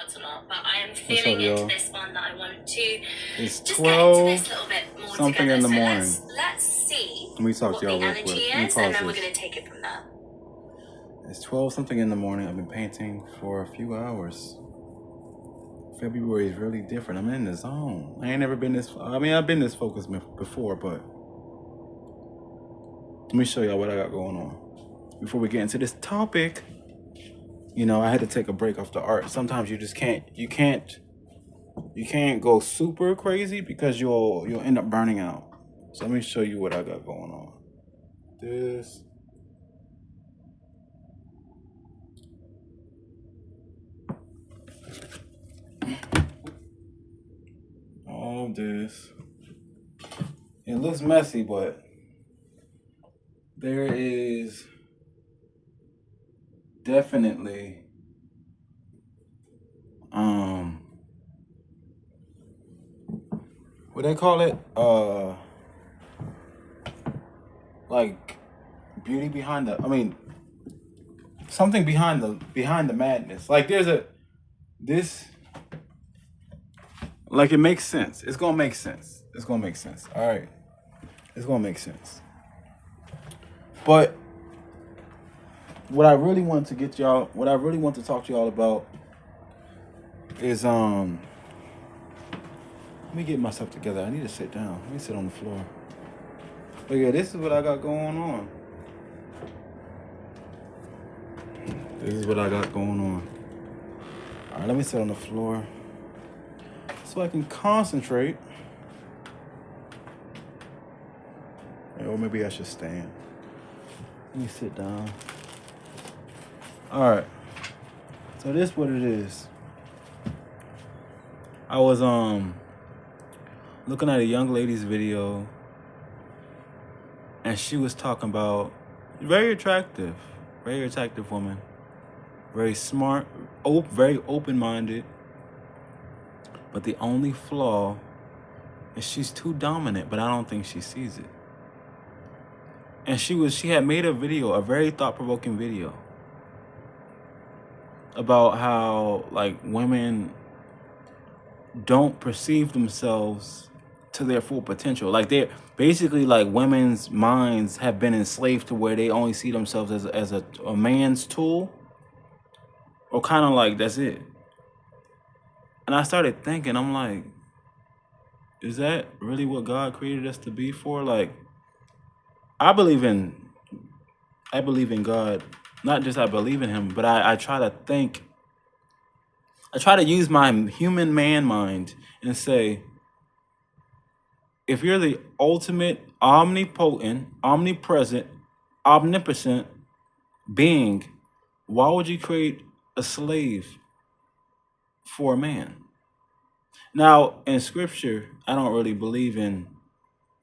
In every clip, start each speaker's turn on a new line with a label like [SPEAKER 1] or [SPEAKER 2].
[SPEAKER 1] cards or not, but I am
[SPEAKER 2] What's up,
[SPEAKER 1] feeling into
[SPEAKER 2] y'all?
[SPEAKER 1] this one that I want to
[SPEAKER 2] It's
[SPEAKER 1] just get into this
[SPEAKER 2] 12
[SPEAKER 1] little bit more
[SPEAKER 2] something
[SPEAKER 1] together.
[SPEAKER 2] in the
[SPEAKER 1] So
[SPEAKER 2] morning.
[SPEAKER 1] let's see
[SPEAKER 2] Let me talk
[SPEAKER 1] what
[SPEAKER 2] to
[SPEAKER 1] the
[SPEAKER 2] y'all real
[SPEAKER 1] energy
[SPEAKER 2] quick. Let me
[SPEAKER 1] is, and
[SPEAKER 2] pause
[SPEAKER 1] then we're
[SPEAKER 2] this.
[SPEAKER 1] going to take it from there.
[SPEAKER 2] It's 12 something in the morning. I've been painting for a few hours. February is really different. I'm in the zone. I ain't never been this. I mean, I've been this focused before, but let me show y'all what I got going on. Before we get into this topic, you know, I had to take a break off the art. Sometimes you just can't. You can't go super crazy because you'll end up burning out. So let me show you what I got going on. This. All this. It looks messy, but there is definitely what they call it? Like beauty behind the, I mean, something behind the madness. Like this, like it makes sense. It's gonna make sense. It's gonna make sense. All right, it's gonna make sense. But what I really want to talk to y'all about is let me get myself together. I need to sit down. Let me sit on the floor. But yeah, this is what I got going on. This is what I got going on. All right, let me sit on the floor so I can concentrate. Or maybe I should stand. Let me sit down. All right. So this is what it is. I was looking at a young lady's video, and she was talking about very attractive woman, very smart, very open-minded. But the only flaw is she's too dominant, but I don't think she sees it. And she had made a video, a very thought-provoking video, about how like women don't perceive themselves to their full potential. Like they're basically like women's minds have been enslaved to where they only see themselves as a man's tool, or kind of like that's it. And I started thinking, I'm like, is that really what God created us to be for? Like, I believe in God. Not just I believe in him, but I try to think. I try to use my human man mind and say, if you're the ultimate, omnipotent, omnipresent, omnipotent being, why would you create a slave for a man? Now, in scripture, I don't really believe in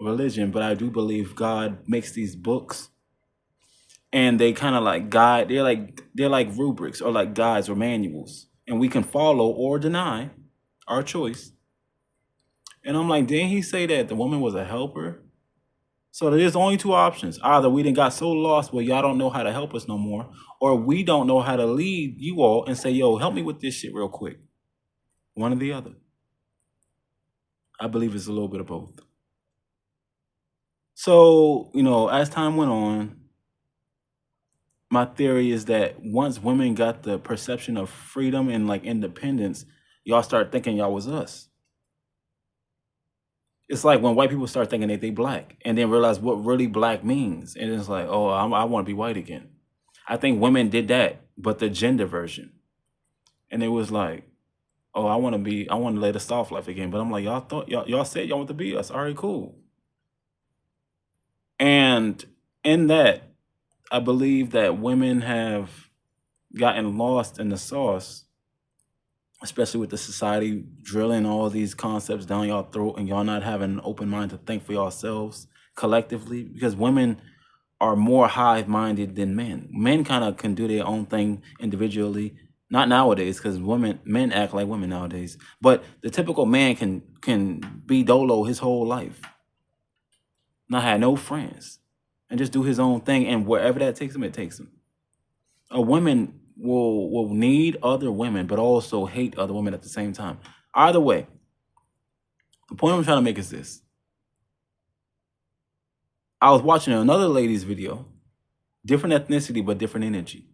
[SPEAKER 2] religion, but I do believe God makes these books, and they kind of like guide. They're like rubrics or like guides or manuals, and we can follow or deny our choice. And I'm like, didn't he say that the woman was a helper? So there's only two options. Either we done got so lost where y'all don't know how to help us no more, or we don't know how to lead you all and say, yo, help me with this shit real quick. One or the other. I believe it's a little bit of both. So, you know, as time went on, my theory is that once women got the perception of freedom and like independence, y'all start thinking y'all was us. It's like when white people start thinking that they black and then realize what really black means. And it's like, oh, I want to be white again. I think women did that, but the gender version. And it was like, oh, I want to lay the soft life again. But I'm like, y'all said y'all want to be us. All right, cool. And in that, I believe that women have gotten lost in the sauce, especially with the society drilling all these concepts down y'all throat and y'all not having an open mind to think for yourselves collectively, because women are more hive-minded than men. Men kind of can do their own thing individually. Not nowadays, because men act like women nowadays. But the typical man can be dolo his whole life, not have no friends, and just do his own thing. And wherever that takes him, it takes him. A woman will need other women, but also hate other women at the same time. Either way, the point I'm trying to make is this. I was watching another lady's video, different ethnicity, but different energy.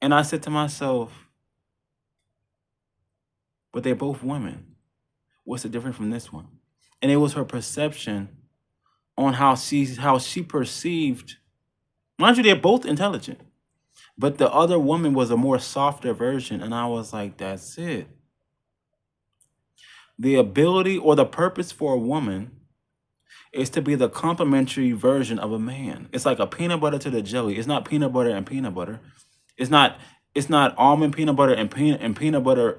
[SPEAKER 2] And I said to myself, but they're both women. What's the difference from this one? And it was her perception on how she perceived. Mind you, they're both intelligent. But the other woman was a more softer version. And I was like, that's it. The ability or the purpose for a woman is to be the complementary version of a man. It's like a peanut butter to the jelly. It's not peanut butter and peanut butter. It's not almond peanut butter and peanut butter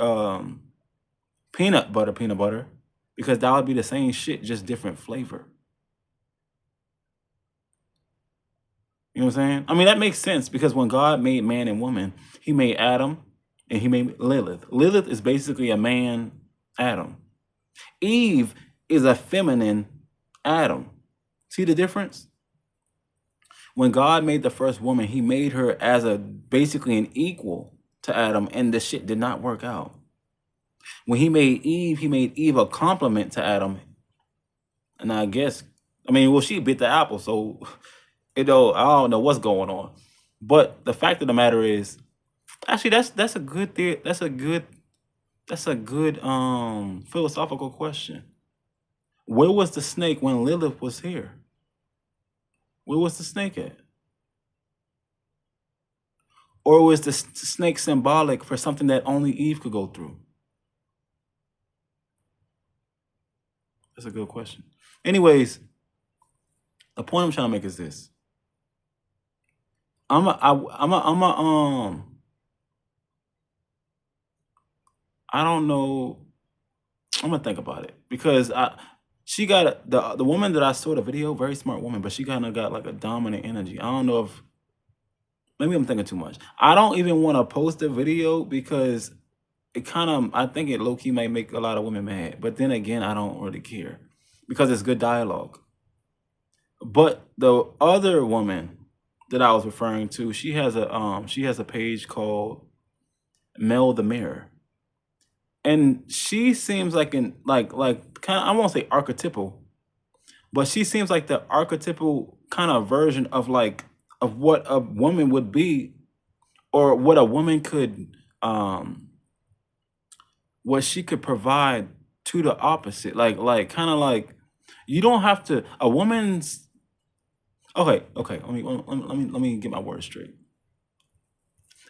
[SPEAKER 2] peanut butter, because that would be the same shit, just different flavor. You know what I'm saying? I mean, that makes sense because when God made man and woman, he made Adam and he made Lilith. Lilith is basically a man Adam. Eve is a feminine Adam. See the difference? When God made the first woman, he made her as basically an equal to Adam, and the shit did not work out. When he made Eve a complement to Adam. And I guess, she bit the apple, so I don't know what's going on. But the fact of the matter is, actually, that's a good theory. That's a good philosophical question. Where was the snake when Lilith was here? Where was the snake at? Or was the snake symbolic for something that only Eve could go through? That's a good question. Anyways, the point I'm trying to make is this. I don't know. I'm gonna think about it because she got the woman that I saw the video, very smart woman, but she kind of got like a dominant energy. I don't know if maybe I'm thinking too much. I don't even want to post the video because I think it low key might make a lot of women mad. But then again, I don't really care because it's good dialogue. But the other woman that I was referring to, she has a page called Mel the Mirror. And she seems like kind of, I won't say archetypal, but she seems like the archetypal kind of version of what a woman would be, or what a woman could what she could provide to the opposite. You don't have to, a woman's okay, let me get my words straight.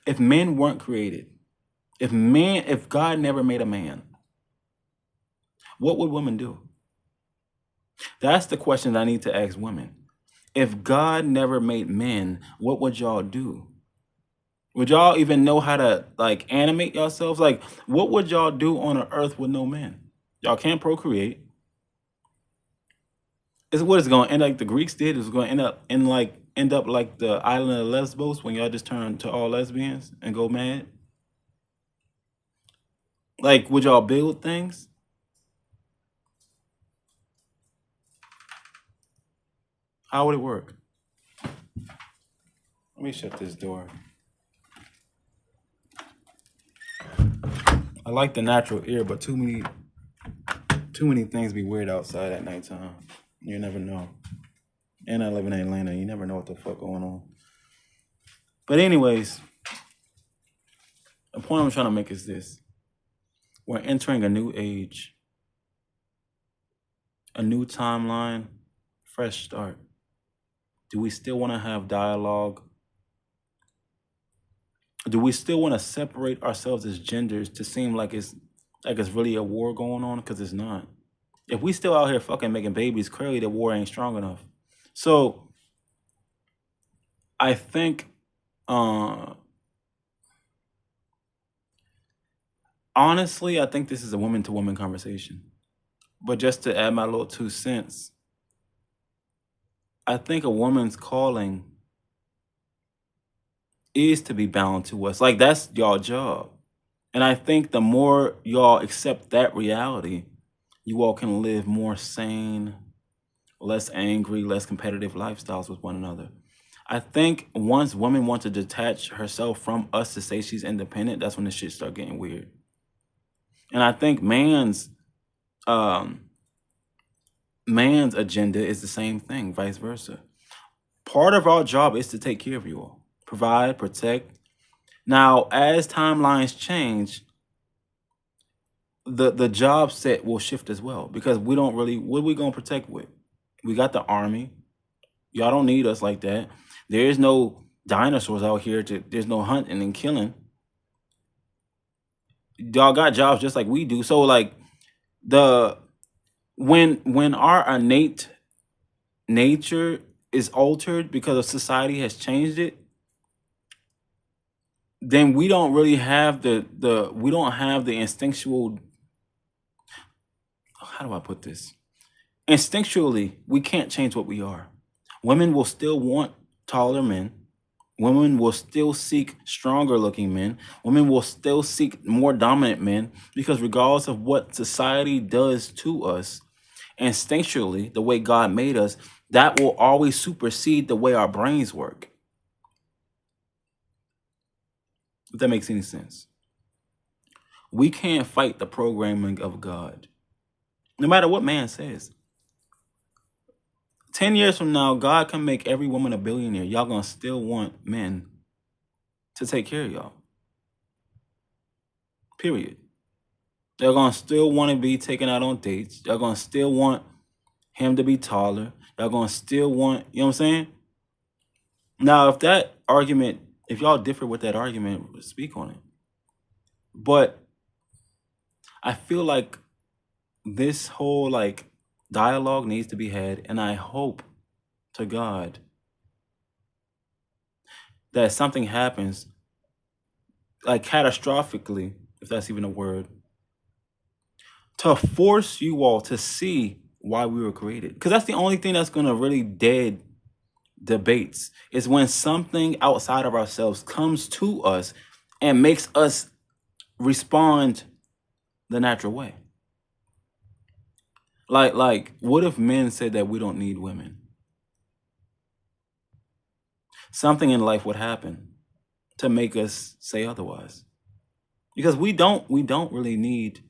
[SPEAKER 2] If men weren't created, if God never made a man, what would women do? That's the question I need to ask women. If God never made men, what would y'all do? Would y'all even know how to animate yourselves? What would y'all do on an earth with no men? Y'all can't procreate. It's what it's going to end like the Greeks did. It's going to end up like the island of Lesbos when y'all just turn to all lesbians and go mad. Would y'all build things? How would it work? Let me shut this door. I like the natural air, but too many things be weird outside at nighttime. You never know. And I live in Atlanta. You never know what the fuck going on. But anyways, the point I'm trying to make is this. We're entering a new age, a new timeline, fresh start. Do we still want to have dialogue? Do we still want to separate ourselves as genders to seem like it's really a war going on? Because it's not. If we still out here fucking making babies, clearly the war ain't strong enough. So I think honestly, I think this is a woman to woman conversation. But just to add my little 2 cents, I think a woman's calling is to be bound to us. That's y'all job. And I think the more y'all accept that reality, you all can live more sane, less angry, less competitive lifestyles with one another. I think once women want to detach herself from us to say she's independent, that's when the shit start getting weird. And I think um man's agenda is the same thing, vice versa. Part of our job is to take care of you all, provide, protect. Now, as timelines change, the job set will shift as well because we don't really what are we gonna protect with? We got the army. Y'all don't need us like that. There is no dinosaurs out here to there's no hunting and killing. Y'all got jobs just like we do. So like the when our innate nature is altered because of society has changed it, then we don't really have the we don't have the instinctual, how do I put this? Instinctually, we can't change what we are. Women will still want taller men. Women will still seek stronger looking men. Women will still seek more dominant men because, regardless of what society does to us, instinctually, the way God made us, that will always supersede the way our brains work. If that makes any sense. We can't fight the programming of God, no matter what man says. 10 years from now, God can make every woman a billionaire. Y'all gonna still want men to take care of y'all. Period. They're gonna still want to be taken out on dates. Y'all gonna still want him to be taller. Y'all gonna still want, you know what I'm saying? Now, if that argument, if y'all differ with that argument, speak on it. But I feel like this whole like dialogue needs to be had, and I hope to God that something happens, like catastrophically, if that's even a word, to force you all to see why we were created. Because that's the only thing that's gonna really dead debates is when something outside of ourselves comes to us and makes us respond the natural way. Like, what if men said that we don't need women? Something in life would happen to make us say otherwise. Because we don't really need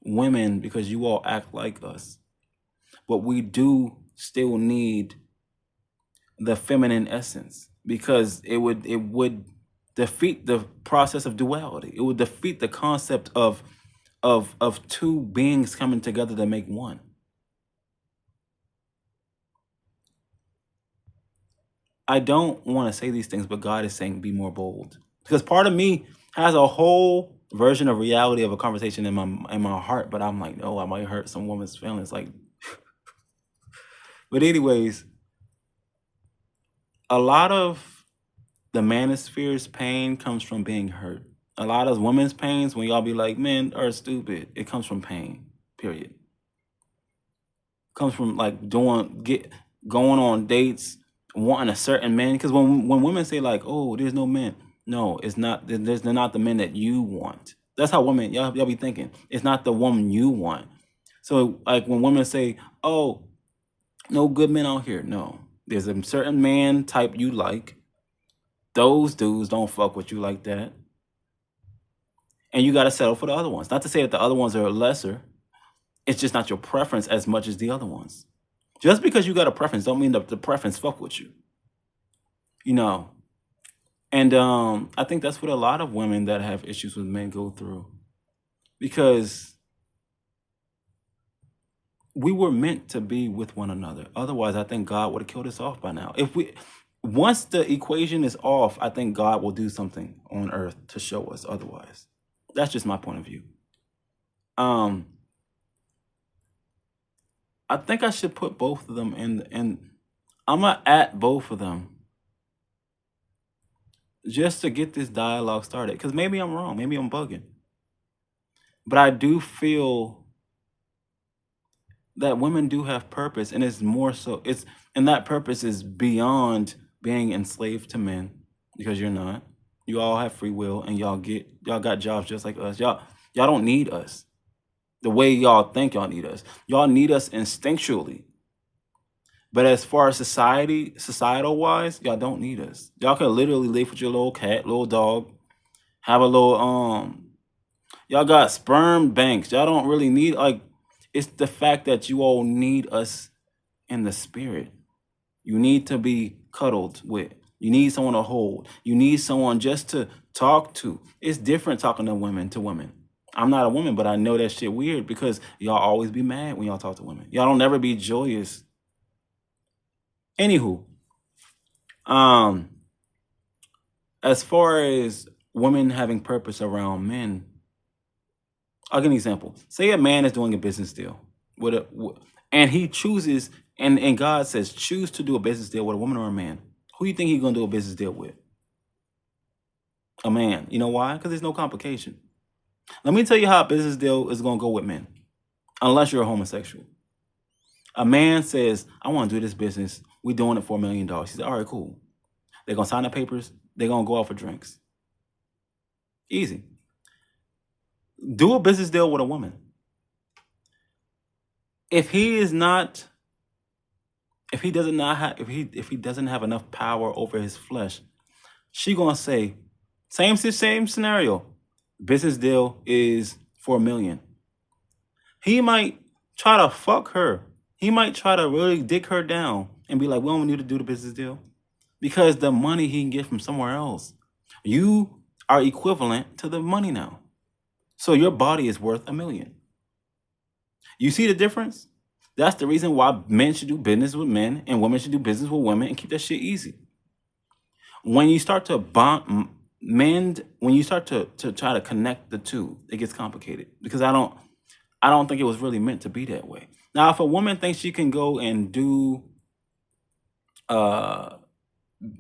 [SPEAKER 2] women because you all act like us. But we do still need the feminine essence because it would defeat the process of duality. It would defeat the concept of two beings coming together to make one. I don't want to say these things, but God is saying be more bold. Because part of me has a whole version of reality of a conversation in my heart, but I'm like, no, I might hurt some woman's feelings. Like, but anyways, a lot of the manosphere's pain comes from being hurt. A lot of women's pains, when y'all be like, men are stupid, it comes from pain. Period. Comes from like going on dates, wanting a certain man. Because when women say like, "Oh, there's no men," no, it's not. They're not the men that you want. That's how women y'all be thinking. It's not the woman you want. So like when women say, "Oh, no good men out here," no, there's a certain man type you like. Those dudes don't fuck with you like that, and you got to settle for the other ones. Not to say that the other ones are lesser. It's just not your preference as much as the other ones. Just because you got a preference don't mean that the preference fuck with you. You know. And I think that's what a lot of women that have issues with men go through. Because we were meant to be with one another. Otherwise, I think God would have killed us off by now. Once the equation is off, I think God will do something on earth to show us otherwise. That's just my point of view. I think I should put both of them in. I'm gonna at both of them just to get this dialogue started. Because maybe I'm wrong, maybe I'm bugging, but I do feel that women do have purpose, and it's more so. And that purpose is beyond being enslaved to men, because you're not. You all have free will, and y'all got jobs just like us. Y'all don't need us the way y'all think y'all need us. Y'all need us instinctually. But as far as societal wise, y'all don't need us. Y'all can literally live with your little cat, little dog, have a little y'all got sperm banks. Y'all don't really need, like, it's the fact that you all need us in the spirit. You need to be cuddled with. You need someone to hold. You need someone just to talk to. It's different talking to women. I'm not a woman, but I know that shit weird because y'all always be mad when y'all talk to women. Y'all don't never be joyous. Anywho, um, as far as women having purpose around men, I'll give an example. Say a man is doing a business deal with and he chooses, and God says, choose to do a business deal with a woman or a man. Who do you think he's gonna do a business deal with? A man. You know why? Because there's no complication. Let me tell you how a business deal is gonna go with men, unless you're a homosexual. A man says, I want to do this business. We're doing it for $1 million. He said, all right, cool. They're gonna sign the papers. They're gonna go out for drinks. Easy. Do a business deal with a woman. If he is not, if he does not have, if he doesn't have enough power over his flesh, she gonna say, same scenario. Business deal is for $1 million. He might try to fuck her. He might try to really dick her down and be like, we don't need to do the business deal because the money he can get from somewhere else. You are equivalent to the money now. So your body is worth $1 million. You see the difference? That's the reason why men should do business with men and women should do business with women and keep that shit easy. When you start to when you start to try to connect the two, it gets complicated because I don't think it was really meant to be that way. Now, if a woman thinks she can go and do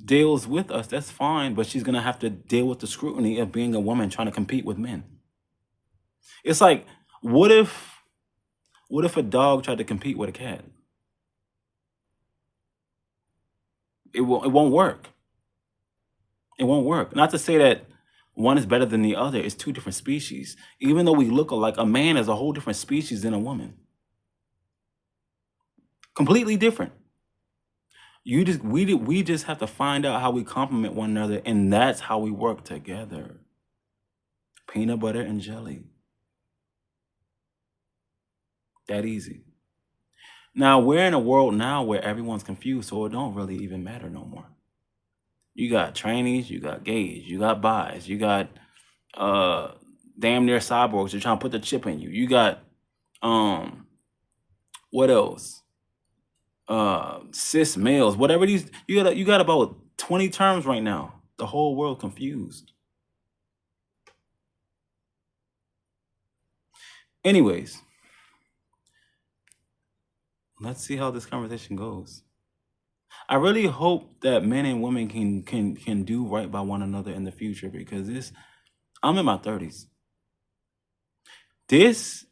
[SPEAKER 2] deals with us, that's fine, but she's gonna have to deal with the scrutiny of being a woman trying to compete with men. It's like, what if a dog tried to compete with a cat? It won't work. It won't work. Not to say that one is better than the other. It's two different species. Even though we look alike, a man is a whole different species than a woman. Completely different. We just have to find out how we complement one another, and that's how we work together. Peanut butter and jelly. That easy. Now, we're in a world now where everyone's confused, so it don't really even matter no more. You got trainees, you got gays, you got bis, you got damn near cyborgs. They're trying to put the chip in you. You got what else? Cis males, whatever these, you got about 20 terms right now. The whole world confused. Anyways, let's see how this conversation goes. I really hope that men and women can do right by one another in the future because I'm in my 30s. This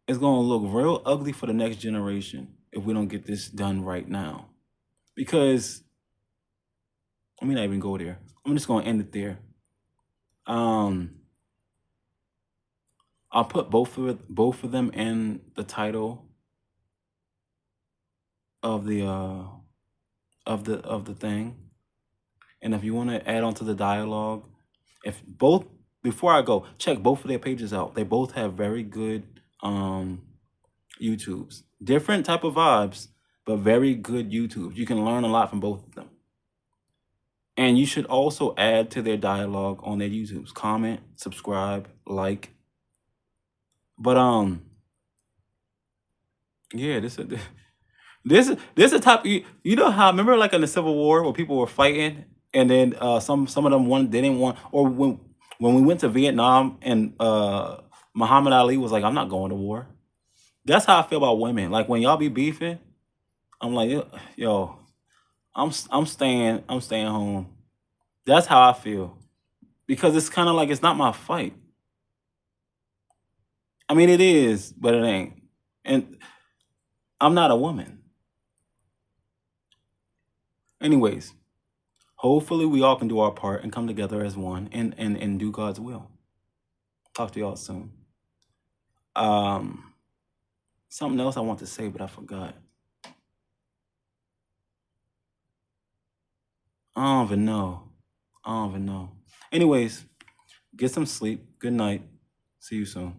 [SPEAKER 2] is going to look real ugly for the next generation if we don't get this done right now. Because, let me not even go there. I'm just going to end it there. I'll put both of them in the title of the thing. And if you want to add on to the dialogue, before I go, check both of their pages out. They both have very good YouTubes. Different type of vibes, but very good YouTubes. You can learn a lot from both of them. And you should also add to their dialogue on their YouTubes. Comment, subscribe, like. But yeah, this is a type. You know how, remember like in the Civil War where people were fighting and then some of them didn't want, or when we went to Vietnam and Muhammad Ali was like, I'm not going to war. That's how I feel about women. Like when y'all be beefing, I'm like, yo, I'm staying home. That's how I feel. Because it's kind of like it's not my fight. I mean, it is, but it ain't. And I'm not a woman. Anyways, hopefully we all can do our part and come together as one and do God's will. Talk to y'all soon. Something else I want to say, but I forgot. I don't even know. I don't even know. Anyways, get some sleep. Good night. See you soon.